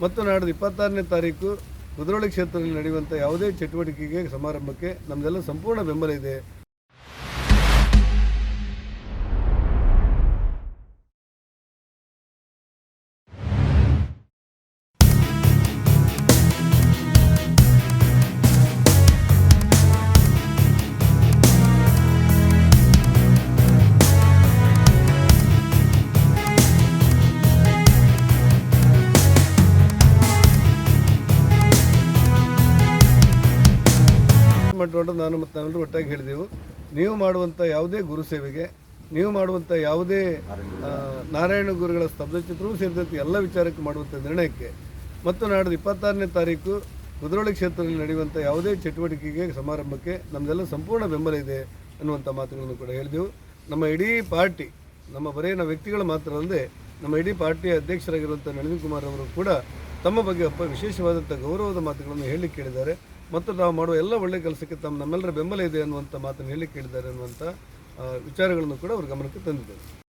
ಮತ್ತು ನಾಡಿದ್ದು 26ನೇ ತಾರೀಕು ಕುದ್ರೋಳಿ ಕ್ಷೇತ್ರದಲ್ಲಿ ನಡೆಯುವಂಥ ಯಾವುದೇ ಚಟುವಟಿಕೆಗೆ ಸಮಾರಂಭಕ್ಕೆ ನಮ್ಮದೆಲ್ಲ ಸಂಪೂರ್ಣ ಬೆಂಬಲ ಇದೆ. ಮಾಡಿಕೊಂಡು ನಾನು ಮತ್ತು ನಾವೆಲ್ಲರೂ ಒಟ್ಟಾಗಿ ಹೇಳಿದೆವು, ನೀವು ಮಾಡುವಂಥ ಯಾವುದೇ ಗುರು ಸೇವೆಗೆ, ನೀವು ಮಾಡುವಂಥ ಯಾವುದೇ ನಾರಾಯಣ ಗುರುಗಳ ಸ್ತಬ್ಧಚಿತ್ರವೂ ಸೇರಿದಂತೆ ಎಲ್ಲ ವಿಚಾರಕ್ಕೆ ಮಾಡುವಂಥ ನಿರ್ಣಯಕ್ಕೆ ಮತ್ತು ನಾಡಿದ್ದು 26ನೇ ತಾರೀಕು ಕುದ್ರೋಳಿ ಕ್ಷೇತ್ರದಲ್ಲಿ ನಡೆಯುವಂಥ ಯಾವುದೇ ಚಟುವಟಿಕೆಗೆ ಸಮಾರಂಭಕ್ಕೆ ನಮ್ಮದೆಲ್ಲ ಸಂಪೂರ್ಣ ಬೆಂಬಲ ಇದೆ ಅನ್ನುವಂಥ ಮಾತುಗಳನ್ನು ಕೂಡ ಹೇಳಿದೆವು. ನಮ್ಮ ಇಡೀ ಪಾರ್ಟಿ, ನಮ್ಮ ಬರೀ ನಾವು ವ್ಯಕ್ತಿಗಳು ಮಾತ್ರ ಅಲ್ಲದೆ ನಮ್ಮ ಇಡೀ ಪಾರ್ಟಿಯ ಅಧ್ಯಕ್ಷರಾಗಿರುವಂಥ ನಳಿನ್ ಕುಮಾರ್ ಅವರು ಕೂಡ ತಮ್ಮ ಬಗ್ಗೆ ವಿಶೇಷವಾದಂಥ ಗೌರವದ ಮಾತುಗಳನ್ನು ಹೇಳಲಿಕ್ಕೆ ಕೇಳಿದ್ದಾರೆ ಮತ್ತು ನಾವು ಮಾಡುವ ಎಲ್ಲ ಒಳ್ಳೆಯ ಕೆಲಸಕ್ಕೆ ನಮ್ಮೆಲ್ಲರ ಬೆಂಬಲ ಇದೆ ಅನ್ನುವಂಥ ಮಾತನ್ನು ಹೇಳಲಿಕ್ಕೆ ಕೇಳಿದ್ದಾರೆ ಅನ್ನುವಂಥ ವಿಚಾರಗಳನ್ನು ಕೂಡ ಅವ್ರ ಗಮನಕ್ಕೆ ತಂದಿದ್ದಾರೆ.